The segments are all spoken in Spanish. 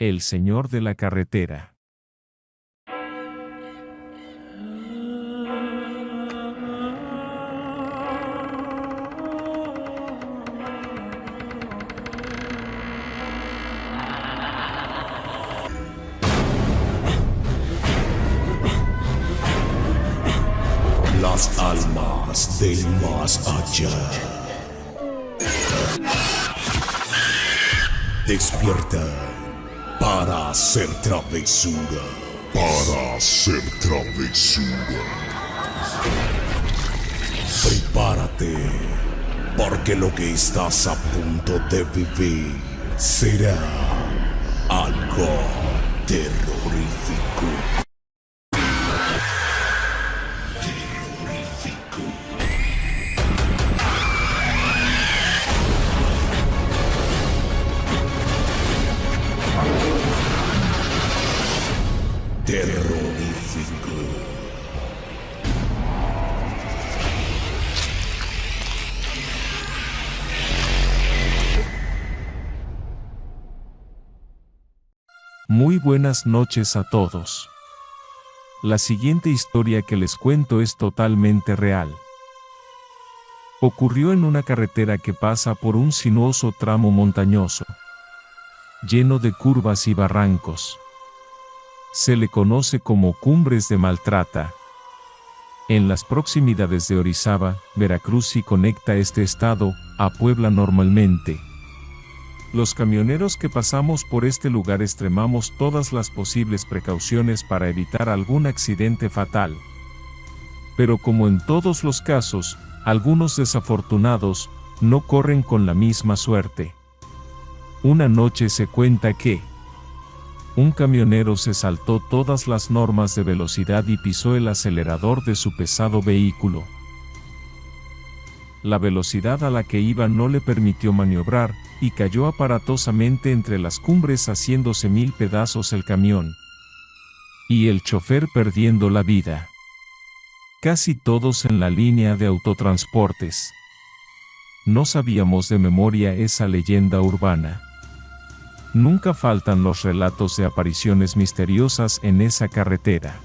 El señor de la carretera. Las almas del más allá. Despierta para hacer travesura. Para hacer travesura. Prepárate, porque lo que estás a punto de vivir será algo terrorífico. Terrorífico. Muy buenas noches a todos. La siguiente historia que les cuento es totalmente real. Ocurrió en una carretera que pasa por un sinuoso tramo montañoso, lleno de curvas y barrancos. Se le conoce como Cumbres de Maltrata. En las proximidades de Orizaba, Veracruz, y conecta este estado a Puebla normalmente. Los camioneros que pasamos por este lugar extremamos todas las posibles precauciones para evitar algún accidente fatal. Pero como en todos los casos, algunos desafortunados no corren con la misma suerte. Una noche se cuenta que un camionero se saltó todas las normas de velocidad y pisó el acelerador de su pesado vehículo. La velocidad a la que iba no le permitió maniobrar, y cayó aparatosamente entre las cumbres, haciéndose mil pedazos el camión, y el chofer perdiendo la vida. Casi todos en la línea de autotransportes no sabíamos de memoria esa leyenda urbana. Nunca faltan los relatos de apariciones misteriosas en esa carretera.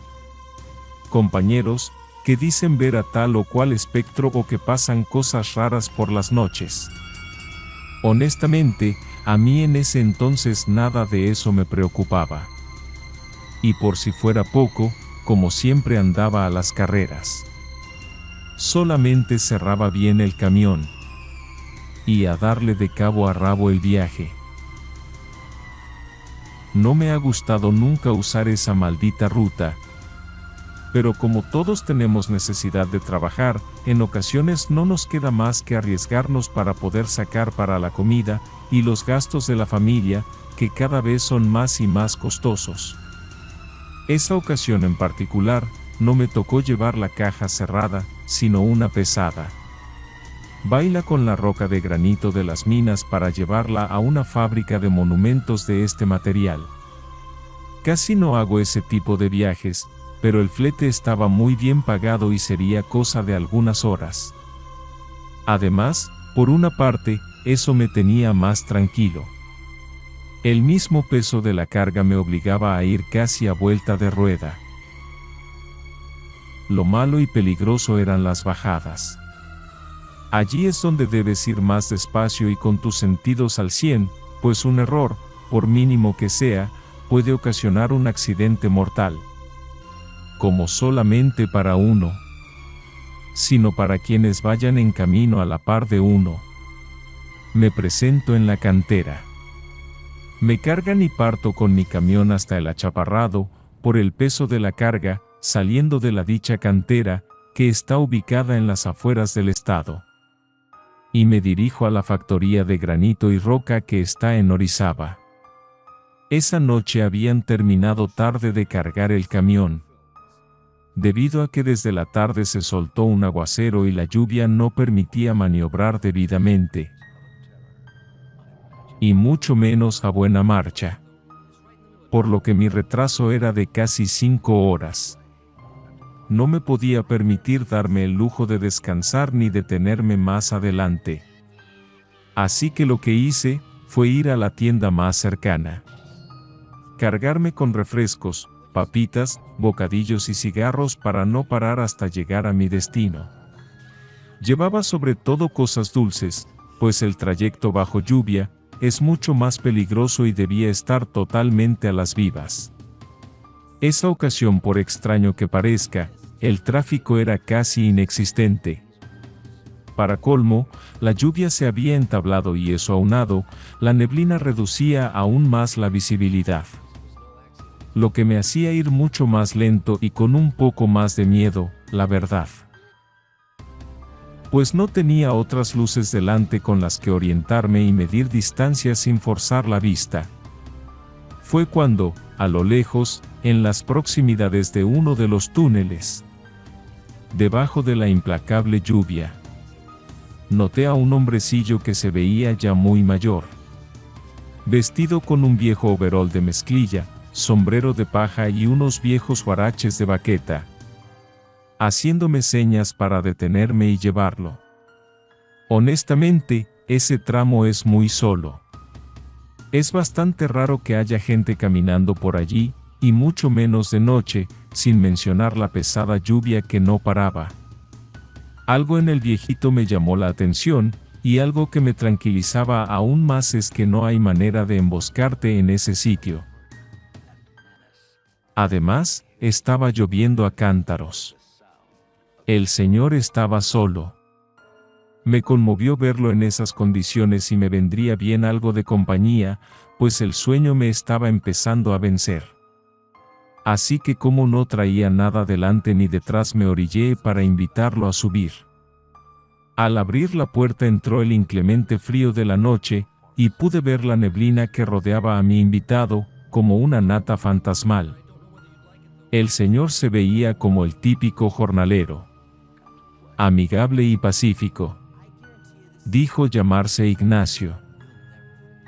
Compañeros, que dicen ver a tal o cual espectro o que pasan cosas raras por las noches. Honestamente, a mí en ese entonces nada de eso me preocupaba. Y por si fuera poco, como siempre andaba a las carreras, solamente cerraba bien el camión y a darle de cabo a rabo el viaje. No me ha gustado nunca usar esa maldita ruta, pero como todos tenemos necesidad de trabajar, en ocasiones no nos queda más que arriesgarnos para poder sacar para la comida y los gastos de la familia, que cada vez son más y más costosos. Esa ocasión en particular, no me tocó llevar la caja cerrada, sino una pesada. Baila con la roca de granito de las minas para llevarla a una fábrica de monumentos de este material. Casi no hago ese tipo de viajes, pero el flete estaba muy bien pagado y sería cosa de algunas horas. Además, por una parte, eso me tenía más tranquilo. El mismo peso de la carga me obligaba a ir casi a vuelta de rueda. Lo malo y peligroso eran las bajadas. Allí es donde debes ir más despacio y con tus sentidos al 100, pues un error, por mínimo que sea, puede ocasionar un accidente mortal. Como solamente para uno, sino para quienes vayan en camino a la par de uno. Me presento en la cantera. Me cargan y parto con mi camión hasta el achaparrado, por el peso de la carga, saliendo de la dicha cantera, que está ubicada en las afueras del estado. Y me dirijo a la factoría de granito y roca que está en Orizaba. Esa noche habían terminado tarde de cargar el camión, debido a que desde la tarde se soltó un aguacero y la lluvia no permitía maniobrar debidamente, y mucho menos a buena marcha, por lo que mi retraso era de casi 5 horas. No me podía permitir darme el lujo de descansar ni detenerme más adelante. Así que lo que hice fue ir a la tienda más cercana. cargarme con refrescos, papitas, bocadillos y cigarros para no parar hasta llegar a mi destino. Llevaba sobre todo cosas dulces, pues el trayecto bajo lluvia es mucho más peligroso y debía estar totalmente a las vivas. Esa ocasión, por extraño que parezca, el tráfico era casi inexistente. Para colmo, la lluvia se había entablado y eso aunado, la neblina reducía aún más la visibilidad. Lo que me hacía ir mucho más lento y con un poco más de miedo, la verdad. Pues no tenía otras luces delante con las que orientarme y medir distancias sin forzar la vista. Fue cuando, a lo lejos, en las proximidades de uno de los túneles, debajo de la implacable lluvia, noté a un hombrecillo que se veía ya muy mayor, vestido con un viejo overol de mezclilla, sombrero de paja y unos viejos huaraches de baqueta, haciéndome señas para detenerme y llevarlo. Honestamente, ese tramo es muy solo. Es bastante raro que haya gente caminando por allí, y mucho menos de noche, sin mencionar la pesada lluvia que no paraba. Algo en el viejito me llamó la atención, y algo que me tranquilizaba aún más es que no hay manera de emboscarte en ese sitio. Además, estaba lloviendo a cántaros. El señor estaba solo. Me conmovió verlo en esas condiciones y me vendría bien algo de compañía, pues el sueño me estaba empezando a vencer. Así que como no traía nada delante ni detrás me orillé para invitarlo a subir. Al abrir la puerta entró el inclemente frío de la noche, y pude ver la neblina que rodeaba a mi invitado, como una nata fantasmal. El señor se veía como el típico jornalero. Amigable y pacífico. Dijo llamarse Ignacio.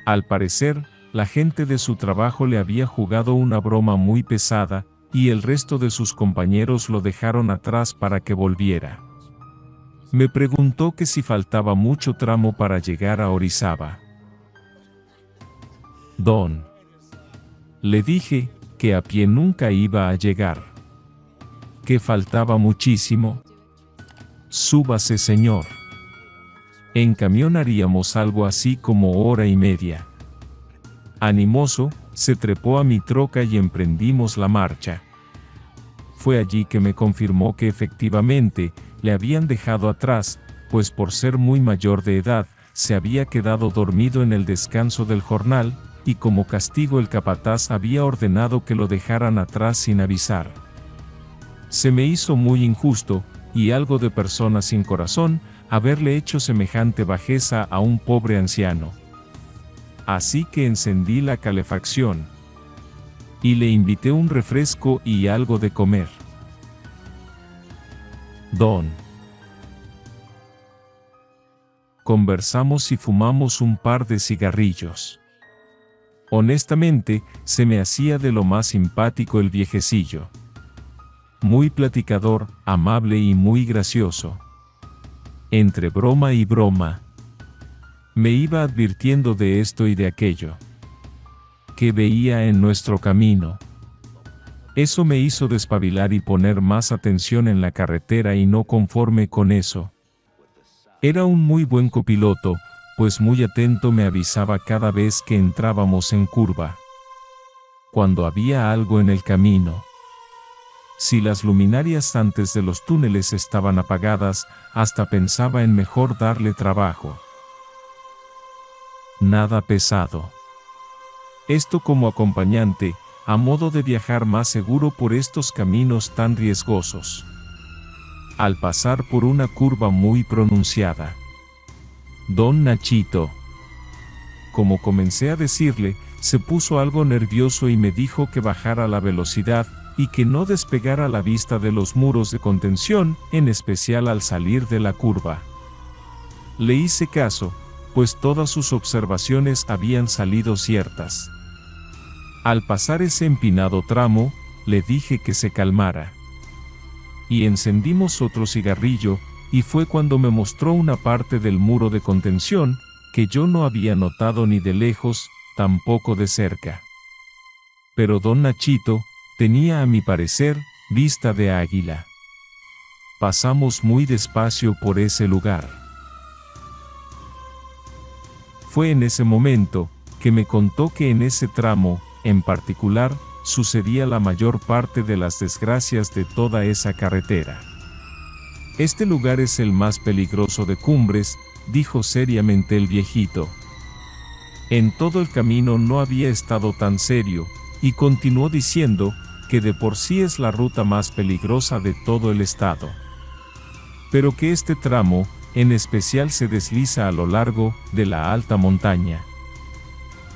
Al parecer, la gente de su trabajo le había jugado una broma muy pesada, y el resto de sus compañeros lo dejaron atrás para que volviera. Me preguntó que si faltaba mucho tramo para llegar a Orizaba. Don. Le dije que a pie nunca iba a llegar. Que faltaba muchísimo. Súbase, señor. En camión haríamos algo así como hora y media. Animoso, se trepó a mi troca y emprendimos la marcha. Fue allí que me confirmó que efectivamente, le habían dejado atrás, pues por ser muy mayor de edad, se había quedado dormido en el descanso del jornal, y como castigo el capataz había ordenado que lo dejaran atrás sin avisar. Se me hizo muy injusto, y algo de persona sin corazón, haberle hecho semejante bajeza a un pobre anciano. Así que encendí la calefacción. Y le invité un refresco y algo de comer. Don. Conversamos y fumamos un par de cigarrillos. Honestamente, se me hacía de lo más simpático el viejecillo. Muy platicador, amable y muy gracioso. Entre broma y broma, me iba advirtiendo de esto y de aquello que veía en nuestro camino. Eso me hizo despabilar y poner más atención en la carretera, y no conforme con eso. Era un muy buen copiloto, pues muy atento me avisaba cada vez que entrábamos en curva. Cuando había algo en el camino. Si las luminarias antes de los túneles estaban apagadas, hasta pensaba en mejor darle trabajo. Nada pesado. Esto como acompañante, a modo de viajar más seguro por estos caminos tan riesgosos. Al pasar por una curva muy pronunciada. Don Nachito. Como comencé a decirle, se puso algo nervioso y me dijo que bajara la velocidad, y que no despegara la vista de los muros de contención, en especial al salir de la curva. Le hice caso, pues todas sus observaciones habían salido ciertas. Al pasar ese empinado tramo, le dije que se calmara. Y encendimos otro cigarrillo, y fue cuando me mostró una parte del muro de contención, que yo no había notado ni de lejos, tampoco de cerca. pero don Nachito tenía, a mi parecer, vista de águila. Pasamos muy despacio por ese lugar. Fue en ese momento que me contó que en ese tramo, en particular, sucedía la mayor parte de las desgracias de toda esa carretera. Este lugar es el más peligroso de Cumbres, dijo seriamente el viejito. En todo el camino no había estado tan serio, y continuó diciendo que de por sí es la ruta más peligrosa de todo el estado. Pero que este tramo, en especial, se desliza a lo largo de la alta montaña,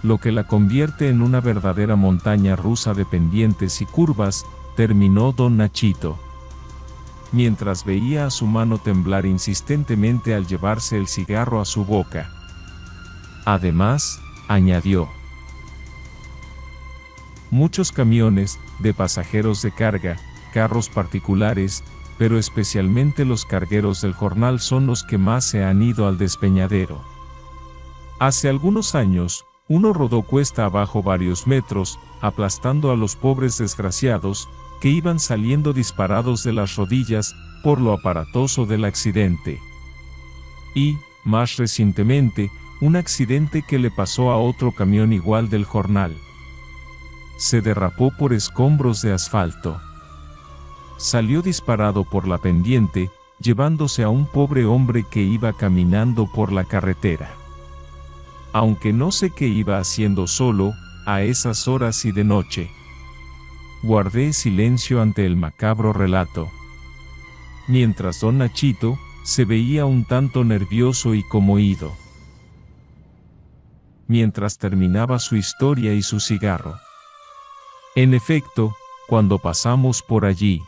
lo que la convierte en una verdadera montaña rusa de pendientes y curvas, terminó don Nachito, mientras veía a su mano temblar insistentemente al llevarse el cigarro a su boca. Además, añadió, muchos camiones, de pasajeros de carga, carros particulares, pero especialmente los cargueros del jornal son los que más se han ido al despeñadero. Hace algunos años, uno rodó cuesta abajo varios metros, aplastando a los pobres desgraciados, que iban saliendo disparados de las rodillas, por lo aparatoso del accidente. Y, más recientemente, un accidente que le pasó a otro camión igual del jornal. Se derrapó por escombros de asfalto. Salió disparado por la pendiente, llevándose a un pobre hombre que iba caminando por la carretera. Aunque no sé qué iba haciendo solo, a esas horas y de noche. Guardé silencio ante el macabro relato. Mientras don Nachito se veía un tanto nervioso y conmovido. Mientras terminaba su historia y su cigarro. En efecto, cuando pasamos por allí,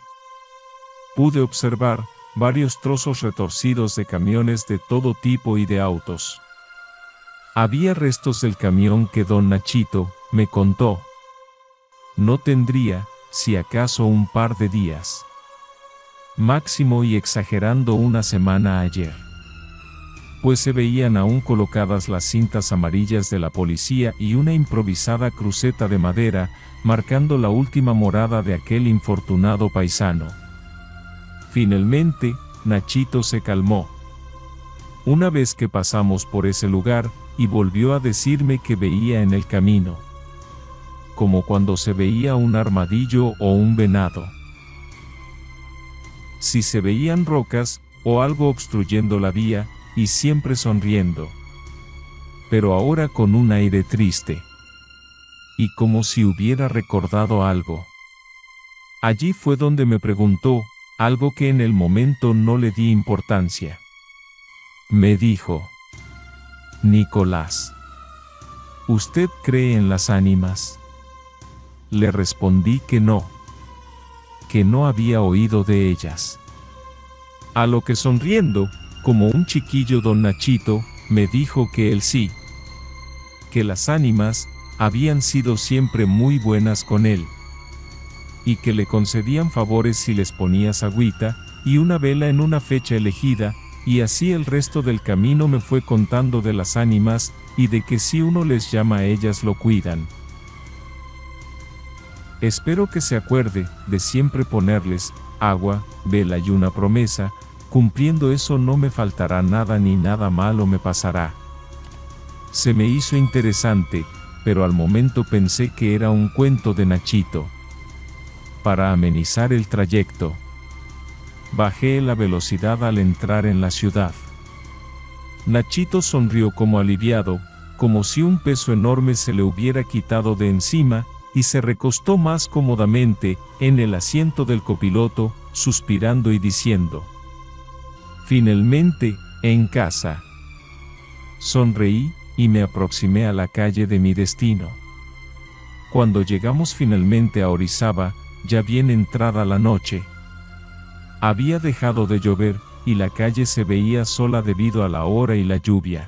pude observar varios trozos retorcidos de camiones de todo tipo y de autos. Había restos del camión que don Nachito me contó. No tendría, si acaso, un par de días. Máximo y exagerando una semana ayer. Pues se veían aún colocadas las cintas amarillas de la policía y una improvisada cruceta de madera, marcando la última morada de aquel infortunado paisano. Finalmente, Nachito se calmó. Una vez que pasamos por ese lugar, y volvió a decirme que veía en el camino, como cuando se veía un armadillo o un venado. Si se veían rocas, o algo obstruyendo la vía, y siempre sonriendo. Pero ahora con un aire triste. Y como si hubiera recordado algo. Allí fue donde me preguntó, algo que en el momento no le di importancia. Me dijo: Nicolás, ¿usted cree en las ánimas? Le respondí que no había oído de ellas. A lo que, sonriendo, como un chiquillo, don Nachito me dijo que él sí, que las ánimas habían sido siempre muy buenas con él, y que le concedían favores si les ponías agüita y una vela en una fecha elegida. Y así el resto del camino me fue contando de las ánimas, y de que si uno les llama a ellas lo cuidan. Espero que se acuerde de siempre ponerles agua, vela y una promesa. Cumpliendo eso no me faltará nada ni nada malo me pasará. Se me hizo interesante, pero al momento pensé que era un cuento de Nachito. Para amenizar el trayecto, bajé la velocidad al entrar en la ciudad. Nachito sonrió como aliviado, como si un peso enorme se le hubiera quitado de encima, y se recostó más cómodamente en el asiento del copiloto, suspirando y diciendo: finalmente, en casa. Sonreí, y me aproximé a la calle de mi destino. Cuando llegamos finalmente a Orizaba, ya bien entrada la noche. Había dejado de llover, y la calle se veía sola debido a la hora y la lluvia.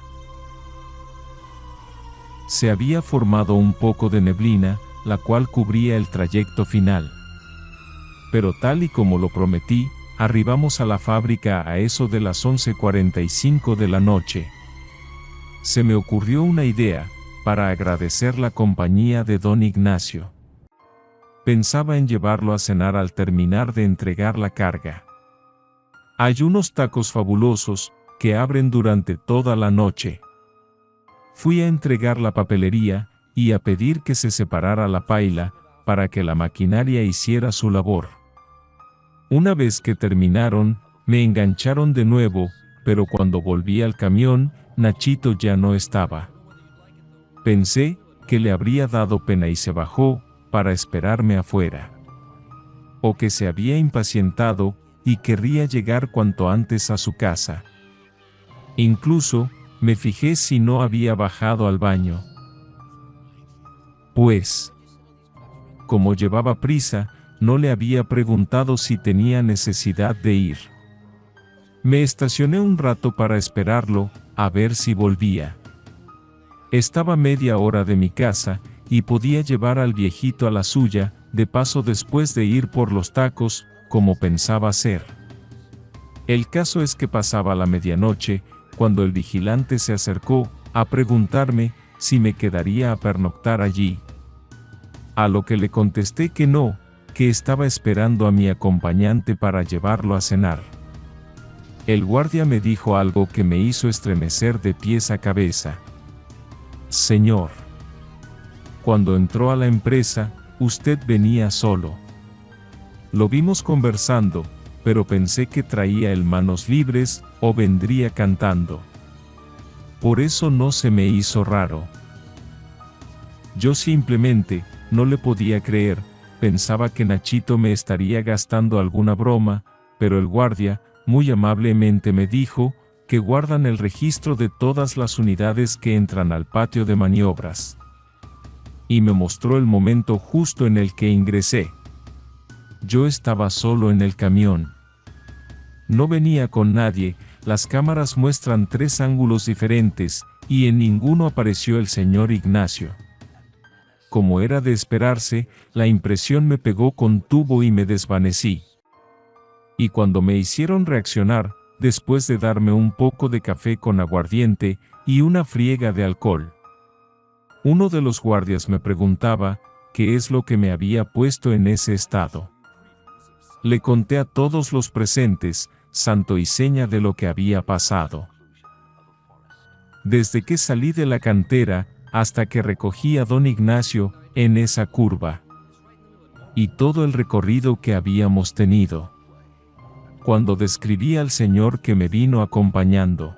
Se había formado un poco de neblina, la cual cubría el trayecto final. Pero tal y como lo prometí, arribamos a la fábrica a eso de las 11:45 de la noche. Se me ocurrió una idea, para agradecer la compañía de don Ignacio. Pensaba en llevarlo a cenar al terminar de entregar la carga. Hay unos tacos fabulosos que abren durante toda la noche. Fui a entregar la papelería y a pedir que se separara la paila para que la maquinaria hiciera su labor. Una vez que terminaron, me engancharon de nuevo, pero cuando volví al camión, Nachito ya no estaba. Pensé que le habría dado pena y se bajó para esperarme afuera. O que se había impacientado y querría llegar cuanto antes a su casa. Incluso, me fijé si no había bajado al baño. Pues, como llevaba prisa, no le había preguntado si tenía necesidad de ir. Me estacioné un rato para esperarlo, a ver si volvía. Estaba media hora de mi casa, y podía llevar al viejito a la suya, de paso después de ir por los tacos, como pensaba hacer. El caso es que pasaba la medianoche, cuando el vigilante se acercó, a preguntarme si me quedaría a pernoctar allí. A lo que le contesté que no, que estaba esperando a mi acompañante para llevarlo a cenar. El guardia me dijo algo que me hizo estremecer de pies a cabeza. Señor, cuando entró a la empresa, usted venía solo. Lo vimos conversando, pero pensé que traía el manos libres, o vendría cantando. Por eso no se me hizo raro. Yo simplemente no le podía creer, pensaba que Nachito me estaría gastando alguna broma, pero el guardia, muy amablemente me dijo, que guardan el registro de todas las unidades que entran al patio de maniobras. Y me mostró el momento justo en el que ingresé. Yo estaba solo en el camión. No venía con nadie, las cámaras muestran 3 ángulos diferentes, y en ninguno apareció el señor Ignacio. Como era de esperarse, la impresión me pegó con tubo y me desvanecí. Y cuando me hicieron reaccionar, después de darme un poco de café con aguardiente y una friega de alcohol, uno de los guardias me preguntaba qué es lo que me había puesto en ese estado. Le conté a todos los presentes, santo y seña de lo que había pasado. Desde que salí de la cantera, hasta que recogí a don Ignacio, en esa curva. Y todo el recorrido que habíamos tenido. Cuando describí al señor que me vino acompañando,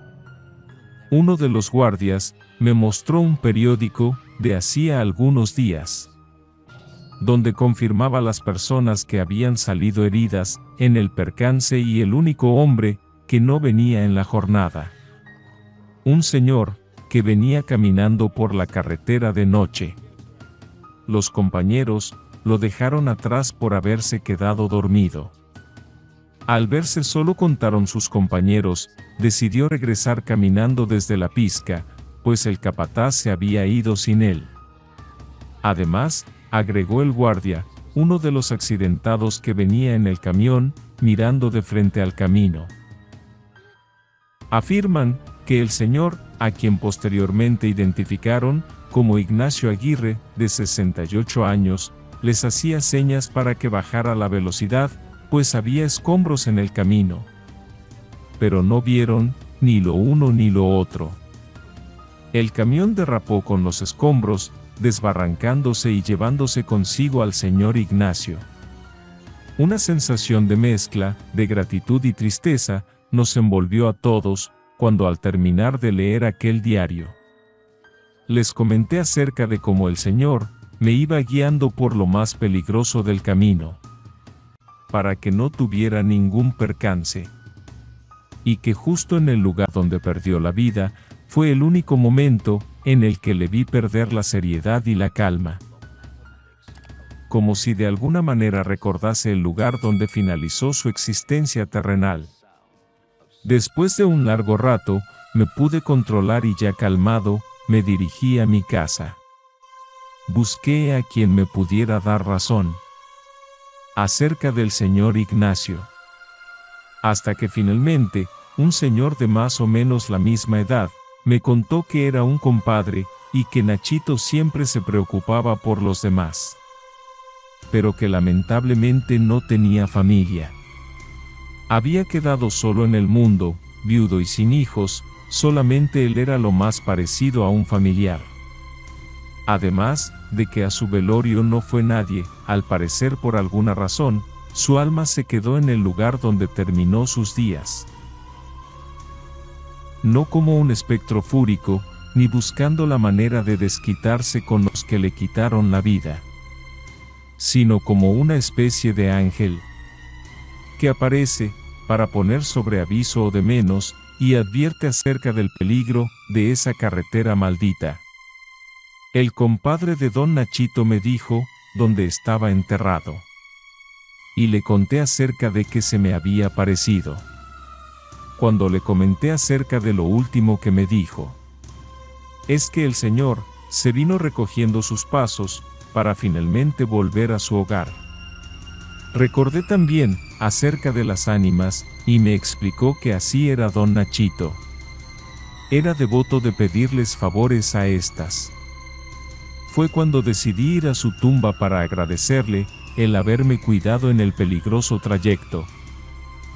uno de los guardias me mostró un periódico de hacía algunos días, donde confirmaba las personas que habían salido heridas en el percance y el único hombre que no venía en la jornada. Un señor que venía caminando por la carretera de noche. Los compañeros lo dejaron atrás por haberse quedado dormido. Al verse solo, contaron sus compañeros, decidió regresar caminando desde la pizca, pues el capataz se había ido sin él. Además, agregó el guardia, uno de los accidentados que venía en el camión, mirando de frente al camino. Afirman que el señor, a quien posteriormente identificaron como Ignacio Aguirre, de 68 años, les hacía señas para que bajara la velocidad, pues había escombros en el camino. Pero no vieron ni lo uno ni lo otro. El camión derrapó con los escombros, desbarrancándose y llevándose consigo al señor Ignacio. Una sensación de mezcla de gratitud y tristeza nos envolvió a todos, cuando al terminar de leer aquel diario, les comenté acerca de cómo el señor me iba guiando por lo más peligroso del camino, para que no tuviera ningún percance, y que justo en el lugar donde perdió la vida, fue el único momento en el que le vi perder la seriedad y la calma. Como si de alguna manera recordase el lugar donde finalizó su existencia terrenal. Después de un largo rato, me pude controlar y ya calmado, me dirigí a mi casa. Busqué a quien me pudiera dar razón acerca del señor Ignacio. Hasta que finalmente, un señor de más o menos la misma edad, me contó que era un compadre, y que Nachito siempre se preocupaba por los demás. pero que lamentablemente no tenía familia. Había quedado solo en el mundo, viudo y sin hijos, solamente él era lo más parecido a un familiar. Además, de que a su velorio no fue nadie, al parecer por alguna razón, su alma se quedó en el lugar donde terminó sus días. No como un espectro fúrico, ni buscando la manera de desquitarse con los que le quitaron la vida, sino como una especie de ángel que aparece para poner sobre aviso o de menos, y advierte acerca del peligro de esa carretera maldita. El compadre de don Nachito me dijo dónde estaba enterrado, y le conté acerca de que se me había aparecido. Cuando le comenté acerca de lo último que me dijo, es que el Señor se vino recogiendo sus pasos para finalmente volver a su hogar. Recordé también acerca de las ánimas, y me explicó que así era don Nachito. Era devoto de pedirles favores a estas. Fue cuando decidí ir a su tumba para agradecerle el haberme cuidado en el peligroso trayecto,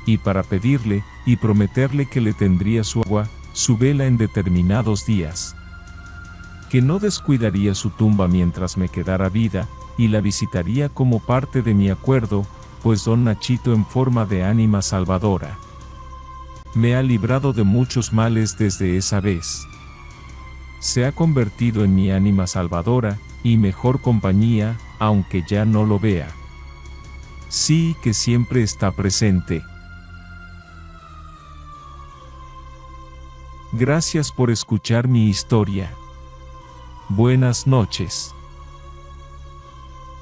y para pedirle y prometerle que le tendría su agua, su vela en determinados días, que no descuidaría su tumba mientras me quedara vida, y la visitaría como parte de mi acuerdo, pues don Nachito en forma de ánima salvadora me ha librado de muchos males desde esa vez. Se ha convertido en mi ánima salvadora, y mejor compañía, aunque ya no lo vea. Sí que siempre está presente. Gracias por escuchar mi historia. Buenas noches.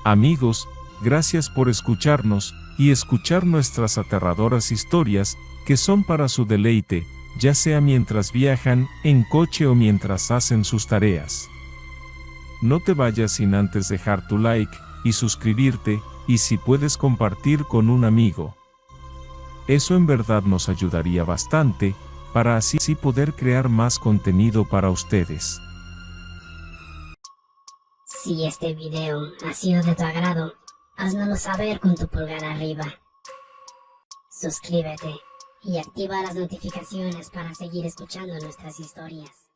Amigos, gracias por escucharnos, y escuchar nuestras aterradoras historias, que son para su deleite, ya sea mientras viajan, en coche o mientras hacen sus tareas. No te vayas sin antes dejar tu like, y suscribirte, y si puedes compartir con un amigo. Eso en verdad nos ayudaría bastante, para así poder crear más contenido para ustedes. Si este video ha sido de tu agrado, háznoslo saber con tu pulgar arriba. Suscríbete y activa las notificaciones para seguir escuchando nuestras historias.